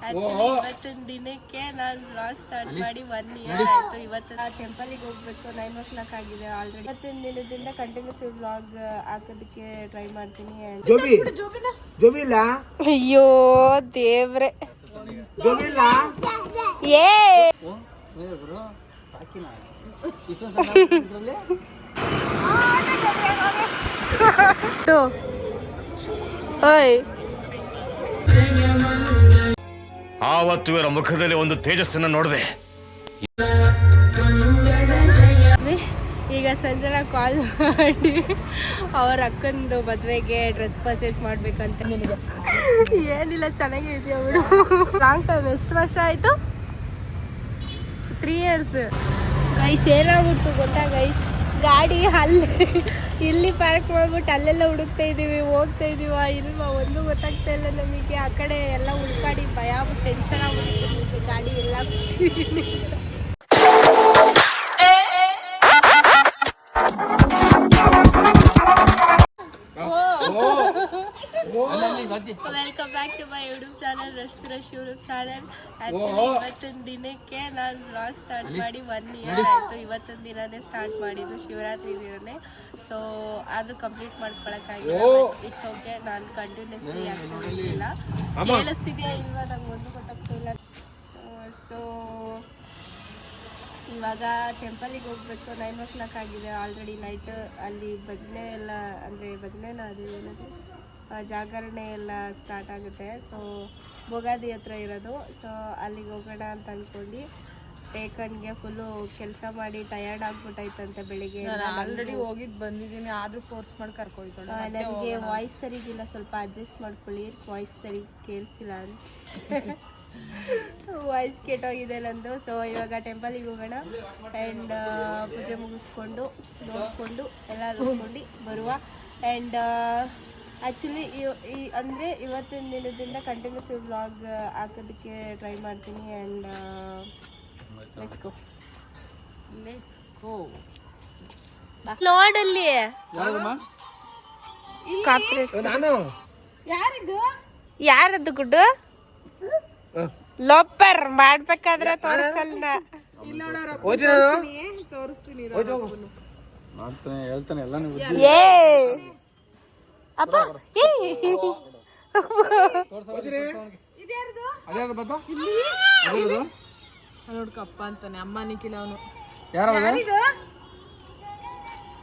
ಇವತ್ತಿನ ದಿನಕ್ಕೆ ನಾನು ವ್ಲಾಗ್ ಸ್ಟಾರ್ಟ್ ಮಾಡಿ 1 ಇಯರ್ ಆಯ್ತು. ಇವತ್ತು ಟೆಂಪಲಿಗೆ ಹೋಗ್ಬೇಕು. 9 o'clock ಆಗಿದೆ ಆಲ್ರೆಡಿ. ಇವತ್ತಿನ ದಿನದಿಂದ ಕಂಟಿನ್ಯೂಸ್ ವ್ಲಾಗ್ ಹಾಕೋದಕ್ಕೆ ಟ್ರೈ ಮಾಡ್ತೀನಿ. ಅಯ್ಯೋ ದೇವ್ರೆ, ಏ ಆವತ್ತು ಇವರ ಮುಖದಲ್ಲಿ ಒಂದು ತೇಜಸ್ಸನ್ನು ನೋಡಿದೆ. ಈಗ ಸಂಜನಾ ಕಾಲ್ ಮಾಡಿ ಅವ್ರ ಅಕ್ಕಂದು ಮದುವೆಗೆ ಡ್ರೆಸ್ ಪರ್ಚೇಸ್ ಮಾಡ್ಬೇಕಂತ. ಏನಿಲ್ಲ, ಚೆನ್ನಾಗೇ ಇದೆಯಾ ಅವಳು. Long time. ಎಷ್ಟು ವರ್ಷ ಆಯ್ತು? 3 years. ಗೈಸ್ ಏನಾಗ್ಬಿಡ್ತು ಗೊತ್ತಾ ಗೈಸ್, ಗಾಡಿ ಇಲ್ಲಿ ಪಾರ್ಕ್ ಮಾಡ್ಬಿಟ್ಟು ಅಲ್ಲೆಲ್ಲ ಹುಡುಕ್ತಾ ಇದೀವಿ, ಹೋಗ್ತಾ ಇದೀವ ಇಲ್ವಾ ಒಂದು ಗೊತ್ತಾಗ್ತಾ ಇಲ್ಲ ನಮಗೆ. ಆ ಕಡೆ ಎಲ್ಲ ಹುಡುಕಾಡಿ ಭಯ ಆಗ್ಬಿಟ್ಟು ಟೆನ್ಷನ್ ಆಗ್ಬಿಟ್ಟು ಗಾಡಿ ಎಲ್ಲ. Welcome back to my YouTube channel, rush YouTube channel. Actually ಇವತ್ತಿನ ದಿನಕ್ಕೆ ನಾನು ವ್ಲಾಗ್ ಸ್ಟಾರ್ಟ್ ಮಾಡಿ 1 ಇಯರ್ ಆಯಿತು. ಇವತ್ತಿನ ದಿನನೇ ಸ್ಟಾರ್ಟ್ ಮಾಡಿದ್ದು, ಶಿವರಾತ್ರಿ ದಿನನೇ. ಸೊ ಅದು ಕಂಪ್ಲೀಟ್ ಮಾಡ್ಕೊಳಕ್ಕಾಗಿಲ್ಲ. ಇಟ್ಸ್ ಓಕೆ, ನಾನು ಕಂಟಿನ್ಯೂಸ್ಲಿ ಆಗ್ತಿಲ್ಲ. ಕೇಳಿಸ್ತಿದೆಯಾ ಇಲ್ವಾ ನಂಗೆ ಒಂದು ಗೊತ್ತಾಗ್ತಿಲ್ಲ. ಸೊ ಇವಾಗ ಟೆಂಪಲಿಗೆ ಹೋಗ್ಬೇಕು. 9 o'clock ಆಗಿದೆ ಆಲ್ರೆಡಿ. ನೈಟ್ ಅಲ್ಲಿ ಭಜನೆ ಎಲ್ಲ, ಅಂದರೆ ಭಜನೆನ ಅದು ಏನದು ಜಾಗರಣೆ ಎಲ್ಲ ಸ್ಟಾರ್ಟ್ ಆಗುತ್ತೆ. ಸೊ ಭೋಗಾದಿ ಹತ್ರ ಇರೋದು. ಸೊ ಅಲ್ಲಿಗೆ ಹೋಗೋಣ ಅಂತ ಅಂದ್ಕೊಂಡು ಟೇಕನ್ಗೆ ಫುಲ್ಲು ಕೆಲಸ ಮಾಡಿ ಟಯರ್ಡ್ ಆಗ್ಬಿಟ್ಟೈತಂತೆ ಬೆಳಿಗ್ಗೆ. ಆಲ್ರೆಡಿ ಹೋಗಿದ್ದು ಬಂದಿದ್ದೀನಿ, ಆದರೂ ಫೋರ್ಸ್ ಮಾಡಿ ಕರ್ಕೊಯ್ತಾಳೆ. ನನಗೆ ವಾಯ್ಸ್ ಸರಿಗಿಲ್ಲ, ಸ್ವಲ್ಪ ಅಡ್ಜಸ್ಟ್ ಮಾಡ್ಕೊಳ್ಳಿ. ವಾಯ್ಸ್ ಸರಿ ಕೇಳಿಸಿಲ್ಲ ಅಂತ ವಾಯ್ಸ್ ಕೆಟ್ಟೋಗಿದೆ ನಂದು. ಸೊ ಇವಾಗ ಟೆಂಪಲಿಗೆ ಹೋಗೋಣ ಆ್ಯಂಡ್ ಪೂಜೆ ಮುಗಿಸ್ಕೊಂಡು ನೋಡಿಕೊಂಡು ಎಲ್ಲ ನೋಡ್ಕೊಂಡು ಬರುವ. ಆ್ಯಂಡ್ ಆ್ಯಕ್ಚುಲಿ ಅಂದರೆ ಇವತ್ತಿನ ದಿನದಿಂದ ಕಂಟಿನ್ಯೂಸ್ ವ್ಲಾಗ್ ಹಾಕೋದಕ್ಕೆ ಟ್ರೈ ಮಾಡ್ತೀನಿ. And let's go. ನೋಡಲ್ಲಿ ಯಾರದ್ದು ಗುಡ್ಡು ಲೋಪರ್ ಮಾಡ್ಬೇಕಾದ್ರೆ ತೋರಿಸಲ್ಲ. ಏ ಅಪ್ಪ ನೋಡ್ಕಪ್ಪ ಅಂತಾನೆ ಅಮ್ಮ ನಿಖಿಲ್ ಅವನು. ಯಾರೋ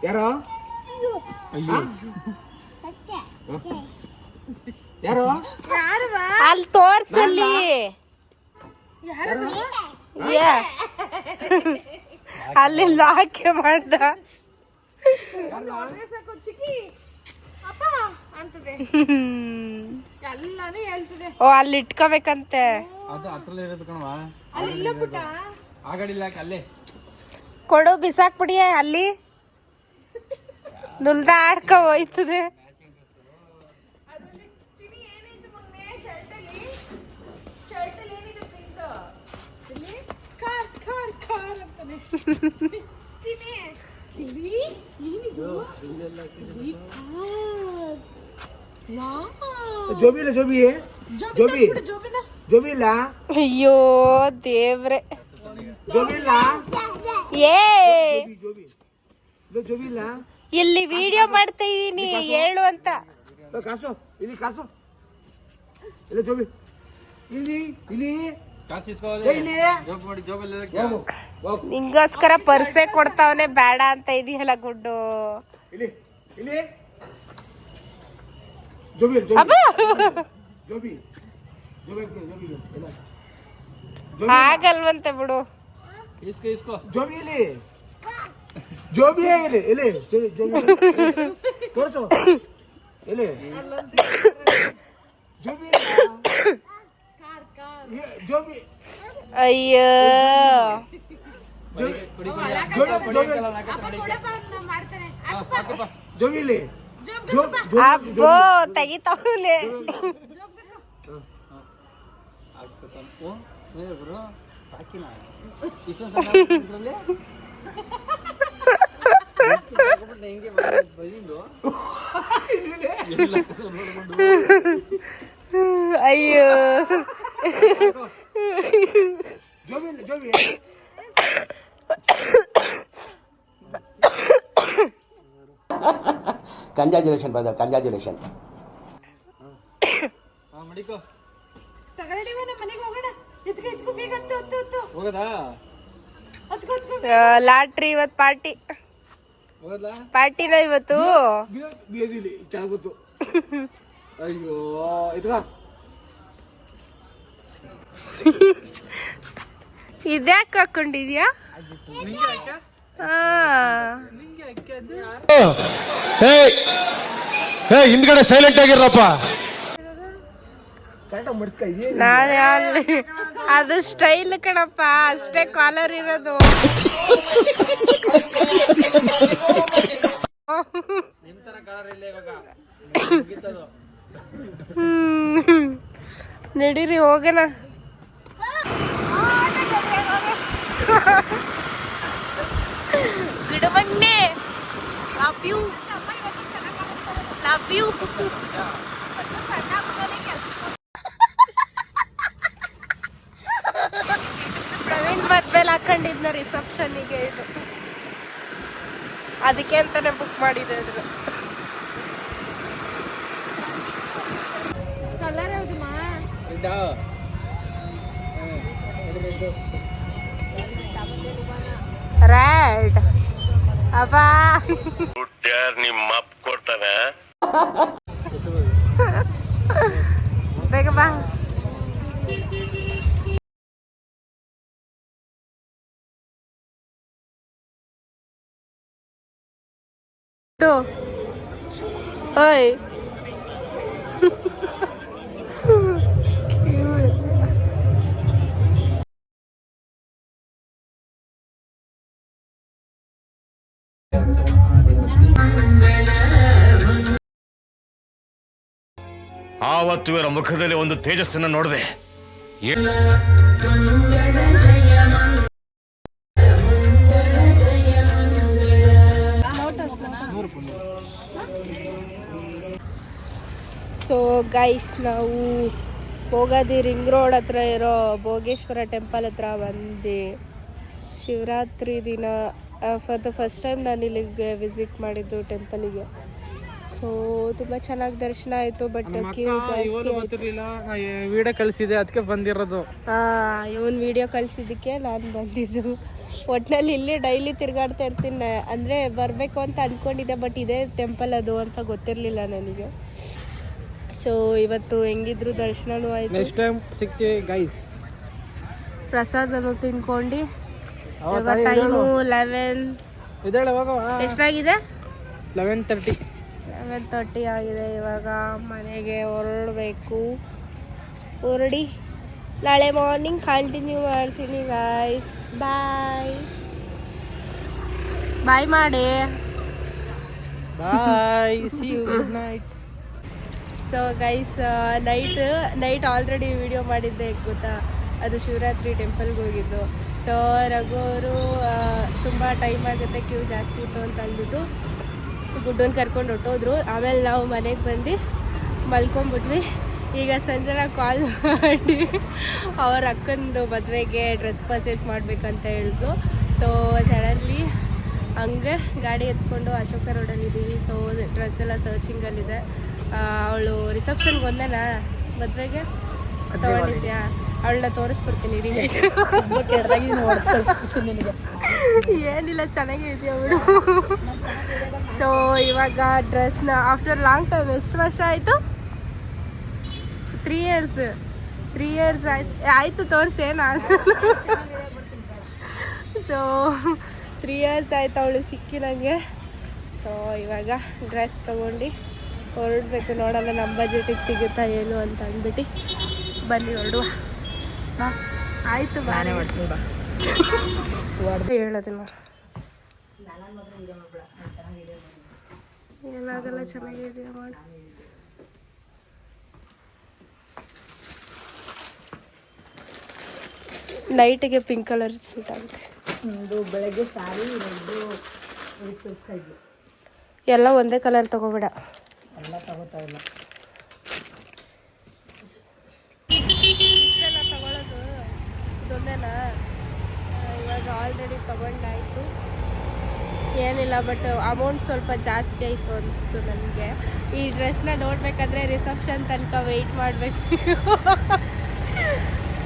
ಯಾರೋ ಅಲ್ಲಿ ತೋರ್ಸಲ್ಲಿ. ಅಲ್ಲಿ ಲಾಕೆ ಮಾಡ್ದ. ಓ ಅಲ್ಲಿ ಇಟ್ಕೋಬೇಕಂತೆ. ಕೊಡು ಬಿಸಾಕ್ಬಿಡಿ ಅಲ್ಲಿ. ನುಲ್ದ ಆಡ್ಕೊ ಹೋಯ್ತದೆ. ಅಯ್ಯೋ ದೇವ್ರೆ, ಏ ಇಲ್ಲಿ ವಿಡಿಯೋ ಮಾಡ್ತಾ ಇದೀನಿ ಹೇಳು ಅಂತ. ನಿಂಗೋಸ್ಕರ ಪರ್ಸೆ ಕೊಡ್ತಾವನೆ ಬೇಡ ಅಂತ ಇದೆಯಲ್ಲ ಗುಡ್ಡು. ಹಾಗಲ್ವಂತೆ ಬಿಡು. ಅಯ್ಯೋ ಅಬ್ಬೋ ತೆಗಿತಾವಲೆ. ಅಯ್ಯೋ ಜೋಬಿ ಕಂಗ್ರಾಚುಲೇಷನ್ ಬ್ರದರ್, ಕಂಗ್ರಾಚುಲೇಷನ್. ಮಡಿಕೋ ತಗೊಳ್ಳಿ ಮನೆಗೆ ಹೋಗೋಣ. ಎತ್ಕೊ ಬೇಗ ಹತ್ತು ಹೋಗದಾ? ಲಾಟ್ರಿ ಇವತ್ತು ಪಾರ್ಟಿ. ಹೋಗದಾ? ಪಾರ್ಟಿನ ಇವತ್ತು. ಬೀದಿಲಿ ಚೆನ್ನಾಗುತ್ತು. ಅಯ್ಯೋ ಇದ್ಕ ಇದ್ಯಾಕೆ ಹಾಕೊಂಡಿದ್ಯಾ? ಹಿಂದ್ಗಡೆ ಸೈಲೆಂಟ್ ಆಗಿರಪ್ಪ. ನಾನು ಅದು ಸ್ಟೈಲ್ ಕಣಪ್ಪ, ಅಷ್ಟೇ ಕಾಲರ್ ಇರೋದು. ನಡೀರಿ ಹೋಗೋಣ. ಗಿಡಬನ್ನಿ. Love you. Love you. Praveen ಮದ್ವೆಲ್ ಹಾಕೊಂಡಿದ್ನ ರಿಸೆಪ್ಷನ್ನಿಗೆ. ಇದು ಅದಕ್ಕೆ ಅಂತಾನೆ ಬುಕ್ ಮಾಡಿದ್ರು. ಕಲರ್ ಯಾವ್ದಮ್ಮ? ರೆಡ್. ಅಬ್ಬಾ ನಿಮ್ಮ ಅಪ್ಪ ಕೊಡ್ತಾನೆ. ಬೇಗ ಬಾ. ಓಯ್ ಆವತ್ತು ಇವರ ಮುಖದಲ್ಲಿ ಒಂದು ತೇಜಸ್ಸನ್ನು ನೋಡಿದೆ. ಸೊ ಗೈಸ್, ನಾವು ಹೋಗೋದು ರಿಂಗ್ ರೋಡ್ ಹತ್ರ ಇರೋ ಭೋಗೇಶ್ವರ ಟೆಂಪಲ್ ಹತ್ರ ಬಂದು ಶಿವರಾತ್ರಿ ದಿನ ಫಾರ್ ದ ಫಸ್ಟ್ ಟೈಮ್ ನಾನು ಇಲ್ಲಿಗೆ ವಿಸಿಟ್ ಮಾಡಿದ್ದು ಟೆಂಪಲಿಗೆ. ಸೊ ತುಂಬ ಚೆನ್ನಾಗಿ ದರ್ಶನ ಆಯಿತು. ಬಟ್ ಕ್ಯೂ ಜಾಸ್ತಿ ಗೊತ್ತಿರಲಿಲ್ಲ. ವಿಡಿಯೋ ಕಳಿಸಿದೆ, ಅದಕ್ಕೆ ಬಂದಿರೋದು. ಇವನು ವಿಡಿಯೋ ಕಳಿಸಿದ್ದಕ್ಕೆ ನಾನು ಬಂದಿದ್ದು. ಒಟ್ಟಿನಲ್ಲಿ ಇಲ್ಲಿ ಡೈಲಿ ತಿರುಗಾಡ್ತಾ ಇರ್ತೀನಿ. ಅಂದರೆ ಬರಬೇಕು ಅಂತ ಅಂದ್ಕೊಂಡಿದ್ದೆ, ಬಟ್ ಇದೇ ಟೆಂಪಲ್ ಅದು ಅಂತ ಗೊತ್ತಿರಲಿಲ್ಲ ನನಗೆ. ಸೊ ಇವತ್ತು ಹೆಂಗಿದ್ರು ದರ್ಶನನೂ ಆಯಿತು. ನೆಕ್ಸ್ಟ್ ಟೈಮ್ ಸಿಗ್ತೀವಿ ಗೈಸ್. ಪ್ರಸಾದನು ತಿನ್ಕೊಂಡು ಇವಾಗ ಟೈಮು 11 ಎಷ್ಟಾಗಿದೆ? 11:30 ಆಗಿದೆ. ಇವಾಗ ಮನೆಗೆ ಹೊರಡಬೇಕು. ಹೊರಡಿ ನಾಳೆ ಮಾರ್ನಿಂಗ್ ಕಂಟಿನ್ಯೂ ಮಾಡ್ತೀನಿ ಗೈಸ್. ಬಾಯ್ ಬಾಯ್ ಮಾಡಿ. Bye, see you, good night. So guys, night already video ಮಾಡಿದ್ದೆ ಗೊತ್ತಾ, ಅದು ಶಿವರಾತ್ರಿ ಟೆಂಪಲ್ಗೆ ಹೋಗಿದ್ದು. ಸೊ ರಘು ಅವರು ತುಂಬ ಟೈಮ್ ಆಗುತ್ತೆ, ಕ್ಯೂ ಜಾಸ್ತಿ ಇತ್ತು ಅಂತ ಅಂದ್ಬಿಟ್ಟು ಗುಡ್ಡನ್ನು ಕರ್ಕೊಂಡು ಹೊಟ್ಟೋದ್ರು. ಆಮೇಲೆ ನಾವು ಮನೆಗೆ ಬಂದು ಮಲ್ಕೊಂಬಿಟ್ವಿ. ಈಗ ಸಂಜನಾ ಕಾಲ್ ಮಾಡಿ ಅವ್ರ ಅಕ್ಕಂದು ಮದುವೆಗೆ ಡ್ರೆಸ್ ಪರ್ಚೇಸ್ ಮಾಡಬೇಕಂತ ಹೇಳಿದ್ರು. ಸೊ ಸಡನ್ಲಿ ಹಂಗೆ ಗಾಡಿ ಎತ್ಕೊಂಡು ಅಶೋಕ ರೋಡಲ್ಲಿದ್ದೀವಿ. ಸೊ ಡ್ರೆಸ್ ಎಲ್ಲ ಸರ್ಚಿಂಗಲ್ಲಿದೆ. ಅವಳು ರಿಸೆಪ್ಷನ್ಗೆ ಒಂದೇನಾ ಮದುವೆಗೆ ತೊಗೊಂಡಿದ್ಯಾ? ಅವಳನ್ನ ತೋರಿಸ್ಬಿಡ್ತೀನಿ. ಏನಿಲ್ಲ, ಚೆನ್ನಾಗೇ ಇದೆಯಾ ಅವಳು. ಸೊ ಇವಾಗ ಡ್ರೆಸ್ನ ಆಫ್ಟರ್ ಲಾಂಗ್ ಟೈಮ್, ಎಷ್ಟು ವರ್ಷ ಆಯಿತು? 3 ಇಯರ್ಸ್ ಆಯಿತು ತೋರಿಸಿ ನಾನು. ಸೊ 3 ಇಯರ್ಸ್ ಆಯ್ತು ಅವಳು ಸಿಕ್ಕಿ ನನಗೆ. ಸೊ ಇವಾಗ ಡ್ರೆಸ್ ತೊಗೊಂಡು ಹೊರಡಬೇಕು. ನೋಡೋಣ ನಮ್ಮ ಬಜೆಟಿಗೆ ಸಿಗುತ್ತಾ ಏನು ಅಂತ ಅಂದ್ಬಿಟ್ಟು ಬನ್ನಿ ಹೊರಡುವ. ಆಯಿತು, ಬಾರೆ ಹೇಳೋದಿಲ್ಲ, ಏನಾಗಲ್ಲ, ಚೆನ್ನಾಗಿದೆಯಾ ಮಾಡಿ. ನೈಟಿಗೆ ಪಿಂಕ್ ಕಲರ್ ಸೂಟ್ ಆಗುತ್ತೆ. ಬೆಳಗ್ಗೆ ಸಾರಿ ಎಲ್ಲ ಒಂದೇ ಕಲರ್ ತಗೋಬೇಡ. ಎಲ್ಲ ತಗೋತಾ ಇಲ್ಲ. ಇಷ್ಟೆಲ್ಲ ಆಲ್ರೆಡಿ ತೊಗೊಂಡಾಯಿತು. ಏನಿಲ್ಲ, ಬಟ್ ಅಮೌಂಟ್ ಸ್ವಲ್ಪ ಜಾಸ್ತಿ ಆಯಿತು ಅನಿಸ್ತು ನನಗೆ. ಈ ಡ್ರೆಸ್ನ ನೋಡಬೇಕಂದ್ರೆ ರಿಸೆಪ್ಷನ್ ತನಕ ವೆಯ್ಟ್ ಮಾಡಬೇಕು.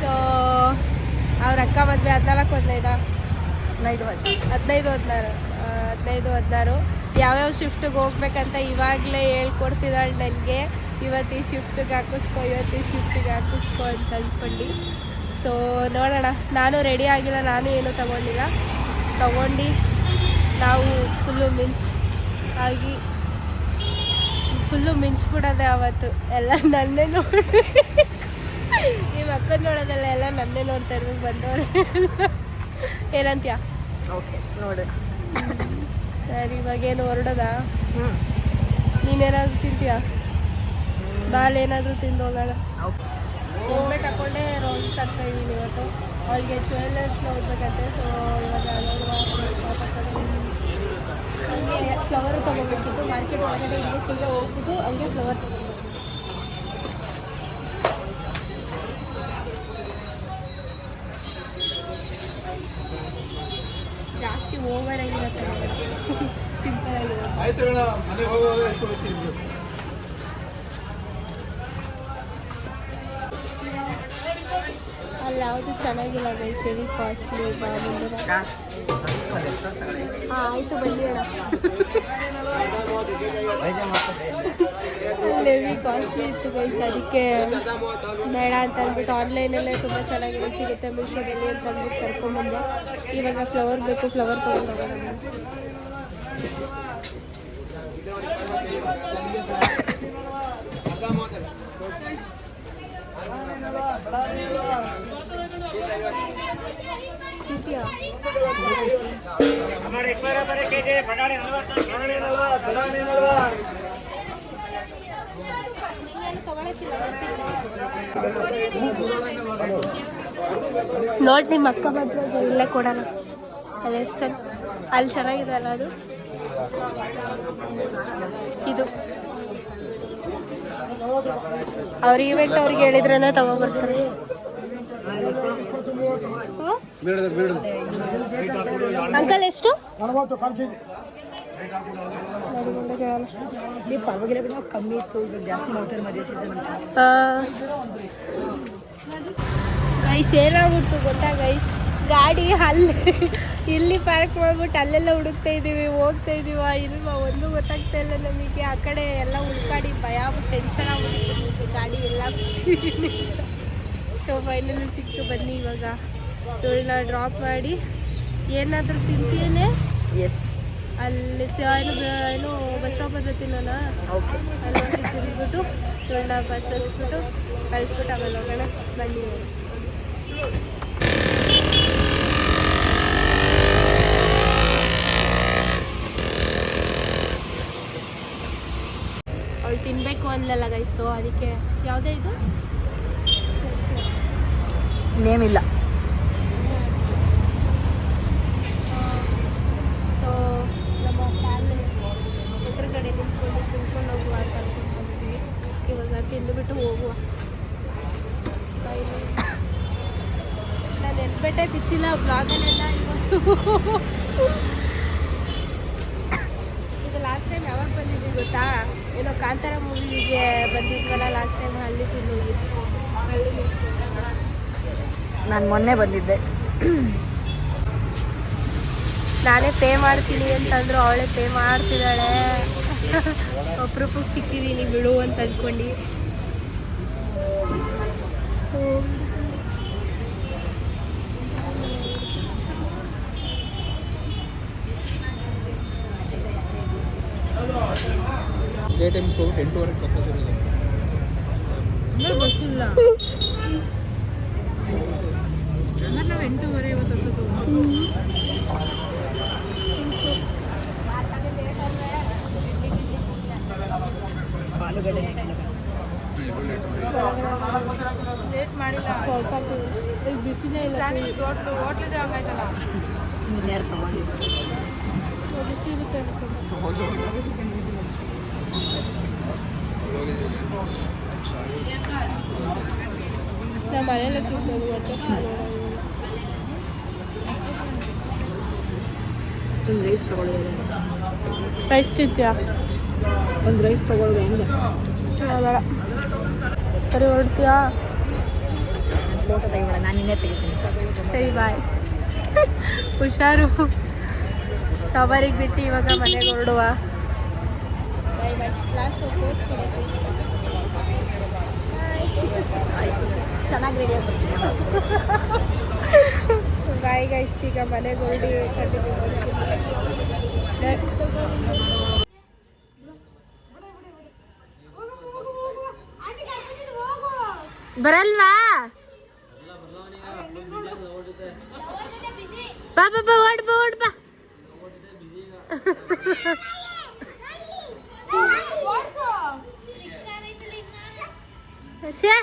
ಸೊ ಅವ್ರ ಅಕ್ಕ ಮದುವೆ 15-16 ಯಾವ್ಯಾವ ಶಿಫ್ಟಿಗೆ ಹೋಗ್ಬೇಕಂತ ಇವಾಗಲೇ ಹೇಳ್ಕೊಡ್ತಿದ್ದಾಳೆ ನನಗೆ. ಇವತ್ತು ಈ ಶಿಫ್ಟಿಗೆ ಹಾಕಿಸ್ಕೊ ಅಂತ ಅಂದ್ಕೊಂಡು. ಸೊ ನೋಡೋಣ. ನಾನು ರೆಡಿ ಆಗಿಲ್ಲ, ನಾನು ಏನೂ ತಗೊಂಡು ನಾವು ಫುಲ್ಲು ಮಿಂಚ್ಬಿಡೋದೆ ಅವತ್ತು. ಎಲ್ಲ ನನ್ನೇ ನೋಡಿ ನಿಮ್ಮ ಅಕ್ಕನ ನೋಡೋದಲ್ಲ, ಎಲ್ಲ ನನ್ನೇ ನೋಡ್ತಾ ಇರ್ಬೇಕು ಬಂದವರು. ಏನಂತೀಯ? ಓಕೆ ನೋಡಿ. ಸರಿ, ಇವಾಗೇನು ಹೊರಡೋದಾ? ನೀನೇನಾದರೂ ತಿಂತೀಯಾ? ಬಾಲ್ ಏನಾದರೂ ತಿಂದು ಹೋಗೋಣ. ಹೆಲ್ಮೆಟ್ ಹಾಕ್ಕೊಂಡೆ ರೌಂಡ್ಸ್ ಆಗ್ತಾ ಇದ್ದೀನಿ ಇವತ್ತು. ಅವಳಿಗೆ ಜ್ಯುವೆಲ್ಲರ್ಸ್ ನೋಡ್ಬೇಕಂತೆ. ಸೊ ಇವಾಗ ಹಂಗೆ ಫ್ಲವರ್ ತೊಗೊಬೇಕಿತ್ತು. ಮಾರ್ಕೆಟ್ ಒಳಗಡೆ ಹಿಂಗೆ ಸೀದಾ ಹೋಗ್ಬಿಟ್ಟು ಹಂಗೆ ಫ್ಲವರ್ ತೊಗೊಬೇಕು. ಜಾಸ್ತಿ ಓವರಾಗಿರುತ್ತೆ, ಸಿಂಪಲ್ ಆಗಿರುತ್ತೆ. ಅಲ್ಲಿ ಯಾವುದು ಚೆನ್ನಾಗಿಲ್ಲ ಗೈಸ್, ಹೆವಿ ಕಾಸ್ಟ್ಲಿ. ಹಾಂ ಆಯಿತು, ಬನ್ನಿ ಅಣ್ಣ. ಹೆವಿ ಕಾಸ್ಟ್ಲಿ ಇತ್ತು ಗೈಸ್, ಅದಕ್ಕೆ ಬೇಡ ಅಂತ ಅಂದ್ಬಿಟ್ಟು ಆನ್ಲೈನಲ್ಲೇ ತುಂಬ ಚೆನ್ನಾಗಿದೆ ಸಿಗುತ್ತೆ ಮೀಶೋದಲ್ಲಿ ಅಂತ ಅಂದ್ಬಿಟ್ಟು ಕರ್ಕೊಂಡ್ಬಂದೆ. ಇವಾಗ ಫ್ಲವರ್ ಬೇಕು, ಫ್ಲವರ್ ತೊಗೊಂಡೋಗೋಣ. ನೋಡಿ ನಿಮ್ಮ ಅಕ್ಕ ಮಾತ್ರ ಇಲ್ಲೇ ಕೊಡೋಣ. ಅದೆಷ್ಟು ಅಲ್ಲಿ ಚೆನ್ನಾಗಿದೆ ಅಲ್ಲ ಅದು. ಇದು ಅವ್ರ ಈವೆಂಟ್ ಅವ್ರಿಗೆ ಹೇಳಿದ್ರೇ ತಗೊಬರ್ತಾರೆ. ಅಂಕಲ್ ಎಷ್ಟು? ಪರವಾಗಿಲ್ಲ, ಕಮ್ಮಿ ಇತ್ತು, ಜಾಸ್ತಿ ಮಾಡ್ತಾರೆ ಮದುವೆ ಸೀಸನ್ ಅಂತ. ಗೈಸ್ ಏನಾಗ್ಬಿಡ್ತು ಗೊತ್ತಾ ಗೈಸ್, ಗಾಡಿ ಇಲ್ಲಿ ಪಾರ್ಕ್ ಮಾಡ್ಬಿಟ್ಟು ಅಲ್ಲೆಲ್ಲ ಹುಡುಕ್ತಾ ಇದ್ದೀವಿ, ಹೋಗ್ತಾ ಇದ್ದೀವ ಇಲ್ವಾ ಒಂದು ಗೊತ್ತಾಗ್ತಾ ಇಲ್ಲ ನಮಗೆ. ಆ ಕಡೆ ಎಲ್ಲ ಹುಡ್ಕಾಡಿ ಭಯ ಆಗ್ಬಿಟ್ಟು ಟೆನ್ಷನ್ ಆಗ್ಬಿಟ್ಟು ಗಾಡಿ ಎಲ್ಲ. ಸೊ ಫೈನಲಿ ಸಿಕ್ತು. ಬನ್ನಿ ಇವಾಗ ಇವಳನ್ನ ಡ್ರಾಪ್ ಮಾಡಿ ಏನಾದರೂ ತಿಂತೀಯೇ? ಎಸ್, ಅಲ್ಲಿ ಏನು ಬಸ್ ಸ್ಟಾಪ್ ಹತ್ರ ತಿನ್ನೋಣ. ಓಕೆ, ಅಲ್ಲಿ ತಿಂದ್ಬಿಟ್ಟು ಇವಳನ್ನ ಬಸ್ ಹಸ್ಬಿಟ್ಟು ಕಳಿಸ್ಬಿಟ್ಟು ಆಮೇಲೆ ಹೋಗೋಣ. ಬನ್ನಿ. ಅವಳು ತಿನ್ನಬೇಕು ಅನ್ಲಲ್ಲ ಗೈಸು, ಅದಕ್ಕೆ. ಯಾವುದೇ ಇದು ನೇಮ್ ಇಲ್ಲ. ಸೊ ನಮ್ಮ ಪ್ಯಾಲೇಸ್ ಎದುರುಗಡೆ ತಿನ್ಕೊಂಡು ಹೋಗುವ ಅಂತ ಅನ್ಕೊಂಡು ಬಂದ್ವಿ. ಇವಾಗ ತಿಂದುಬಿಟ್ಟು ಹೋಗುವ. ನಾನು ಎಲ್ಬೆಟ್ಟೆ ಬಿಚ್ಚಿಲ್ಲ ಬ್ಲಾಗಲ್ಲೆಲ್ಲ ಇವತ್ತು. ಇದು ಲಾಸ್ಟ್ ಟೈಮ್ ಯಾವಾಗ ಬಂದಿದ್ವಿ ಗೊತ್ತಾ? ಏನೋ ಕಾಂತಾರ ಮೂವಿಗೆ ಬಂದಿದ್ವಲ್ಲ ಲಾಸ್ಟ್ ಟೈಮ್, ಹಳ್ಳಿ ತಿಂದು ಹೋಗಿದ್ವಿ. ನಾನು ಮೊನ್ನೆ ಬಂದಿದ್ದೆ. ನಾನೇ ಪೇ ಮಾಡ್ತೀನಿ ಅಂತಂದ್ರು, ಅವಳೇ ಪೇ ಮಾಡ್ತಿದ್ದಾಳೆ. ಅಪರೂಪಕ್ಕೆ ಸಿಕ್ಕಿದ್ದೀನಿ ಬಿಡು ಅಂತ ಅಂದ್ಕೊಂಡು. Day time 8:00 ಬರ್ತಿರೋದು. ಗೊತ್ತಿಲ್ಲ, ನಾವು 8:30 ಇವತ್ತು. ಆಲೂಗಡ್ಡೆ ಲೇಟ್ ಮಾಡಿಲ್ಲ, ಸ್ವಲ್ಪ ಈಗ ಬಿಸಿಲೇ ಇಲ್ಲ. ಹೋಟ್ಲು ಜಾಗ ಆಯ್ತಲ್ಲ, ಯಾರು ತಗೊಂಡಿದ್ದು? ಬಿಸಿ ಇರುತ್ತೆ ಅನ್ಕೊಂಡು. ನಮ್ಮ ಮನೆಯಲ್ಲ ತಿಂತೇವೆ. ಒಂದು ರೈಸ್ ತಗೊಳ್ಳೋದು, ರೈಸ್ ತಿಂತೀಯಾ? ಒಂದು ರೈಸ್ ತಗೊಳ್ಳೋದು ಹೆಂಗೆ? ಬೇಡ. ಸರಿ ಹೊರಡ್ತೀಯಾ? ಫೋಟೋ ತೆಗಿಬೇಡ, ನಾನು ನಿನ್ನೆ ತೆಗಿತೀನಿ. ಸರಿ ಬಾಯ್. ಹುಷಾರು. ಟವರಿಗೆ ಬಿಟ್ಟು ಇವಾಗ ಮನೆಗೆ ಹೊರಡುವ. ಬಾಯ್ ಬಾಯ್. ಲಾಸ್ಟ್ ಪೋಸ್ ಕೊಡು. ಚೆನ್ನಾಗಿ ರೆಡಿ ಆಗ್ಬಿಡ್ತೀನಿ. ಬಾಯ್ ಗೈಸ್, ಈಗ ಮನೆಗೆ ಹೊರಡಿ ಕಂಟಿನ್ಯೂ ಮಾಡ್ತೀನಿ. ಬರಲ್ವಾ? ಬಾ ಬಾ ಬಾ, ಓಡ್ ಬಾ ಓಡ್ ಬಾ. ಶ್ಯಾ.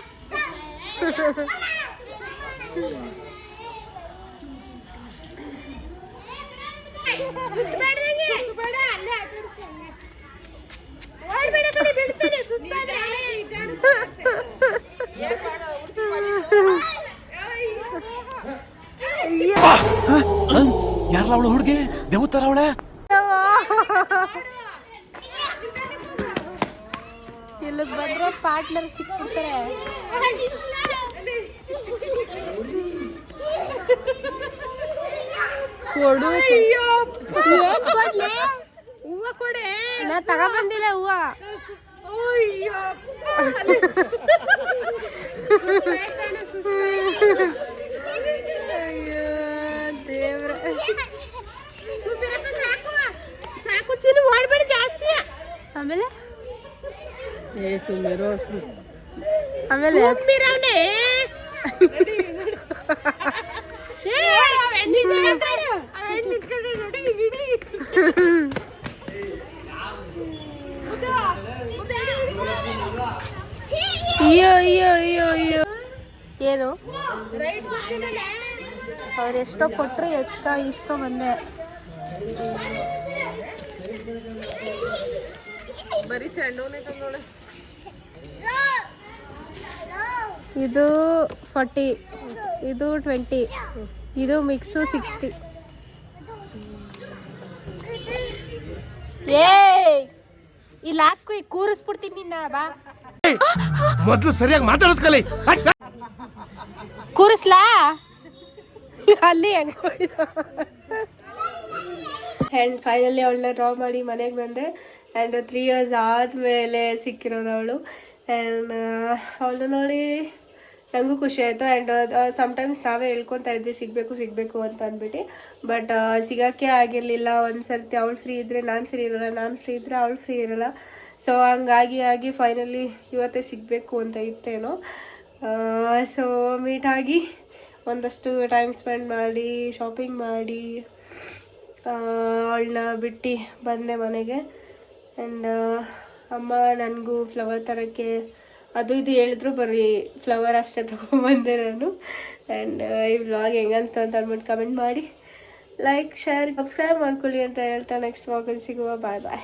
ಯಾರಲ್ಲ ಅವಳು ಹುಡುಗಿ ದೇವತರ ಅವಳೆ. ಇಲ್ಲಿಗೆ ಬಂದ್ರೆ ಪಾರ್ಟ್ನರ್ ಸಿಕ್ಬಿಡ್ತಾರೆ. ಕೊಡು. ಏನ್ ಕೊಡ್ಲಿ? ಹೂವ ಕೊಡೆ. ನಾ ತಗೊಬಂದಿಲ್ಲ ಹೂವ. ಅಯ್ಯೋ ದೇವ್ರ. ಸಾಕು ಚಿನ್ನು, ಓಡ್ಬೇಡಿ ಜಾಸ್ತಿ. ಆಮೇಲೆ ಆಮೇಲೆ ಅಯ್ಯೋ ಅಯ್ಯೋ ಅಯ್ಯೋ ಅಯ್ಯೋ. ಏನು ಅವ್ರು ಎಷ್ಟೋ ಕೊಟ್ರು ಇಸ್ಕೊ ಬಂದೆ. ಬರೀ ಚೆಂಡೂನೇ ತಂದೋಳೆ. ಇದು 40, ಇದು 20, ಇದು ಮಿಕ್ಸು 60. ಏ ಇಲ್ಲಿ ಹಾಕು, ಈಗ ಕೂರಿಸ್ಬಿಡ್ತೀನಿ ನಿನ್ನ. ಬಾ ಮೊದ್ಲು ಸರಿಯಾಗಿ ಮಾತಾಡೋದ್ ಕಲಿ. ಕೂರಿಸ್ಲಾ ಅಲ್ಲಿ ಹೆಂಗ. ಆ್ಯಂಡ್ ಫೈನಲಿ ಅವಳನ್ನ ಡ್ರಾ ಮಾಡಿ ಮನೆಗೆ ಬಂದೆ. ಆ್ಯಂಡ್ 3 years ಆದಮೇಲೆ ಸಿಕ್ಕಿರೋದು ಅವಳು. ಆ್ಯಂಡ್ ಅವಳು ನೋಡಿ ನನಗೂ ಖುಷಿ ಆಯಿತು. ಆ್ಯಂಡ್ ಸಮ್ಟೈಮ್ಸ್ ನಾವೇ ಹೇಳ್ಕೊತಾ ಇದ್ವಿ ಸಿಗಬೇಕು ಅಂತ ಅಂದ್ಬಿಟ್ಟು. ಬಟ್ ಸಿಗೋಕ್ಕೆ ಆಗಿರಲಿಲ್ಲ. ಒಂದು ಸರ್ತಿ ಅವಳು ಫ್ರೀ ಇದ್ದರೆ ನಾನು ಫ್ರೀ ಇರೋಲ್ಲ, ನಾನು ಫ್ರೀ ಇದ್ದರೆ ಅವಳು ಫ್ರೀ ಇರೋಲ್ಲ. ಸೊ ಹಂಗಾಗಿ ಫೈನಲಿ ಇವತ್ತೇ ಸಿಗಬೇಕು ಅಂತ ಇತ್ತೇನೋ. ಸೊ ಮೀಟಾಗಿ ಒಂದಷ್ಟು ಟೈಮ್ ಸ್ಪೆಂಡ್ ಮಾಡಿ ಶಾಪಿಂಗ್ ಮಾಡಿ ಅವಳನ್ನ ಬಿಟ್ಟು ಬಂದೆ ಮನೆಗೆ. ಆ್ಯಂಡ್ ಅಮ್ಮ ನನಗೂ ಫ್ಲವರ್ ತರೋಕ್ಕೆ ಅದು ಇದು ಹೇಳಿದ್ರು, ಬರೀ ಫ್ಲವರ್ ಅಷ್ಟೇ ತೊಗೊಂಬಂದೆ ನಾನು. ಆ್ಯಂಡ್ ಈ ವ್ಲಾಗ್ ಹೆಂಗೆ ಅನಿಸ್ತು ಅಂತ ಅಂದ್ಬಿಟ್ಟು ಕಮೆಂಟ್ ಮಾಡಿ, ಲೈಕ್, ಶೇರ್, ಸಬ್ಸ್ಕ್ರೈಬ್ ಮಾಡ್ಕೊಳ್ಳಿ ಅಂತ ಹೇಳ್ತಾ ನೆಕ್ಸ್ಟ್ ವ್ಲಾಗಲ್ಲಿ ಸಿಗುವ. ಬಾಯ್ ಬಾಯ್.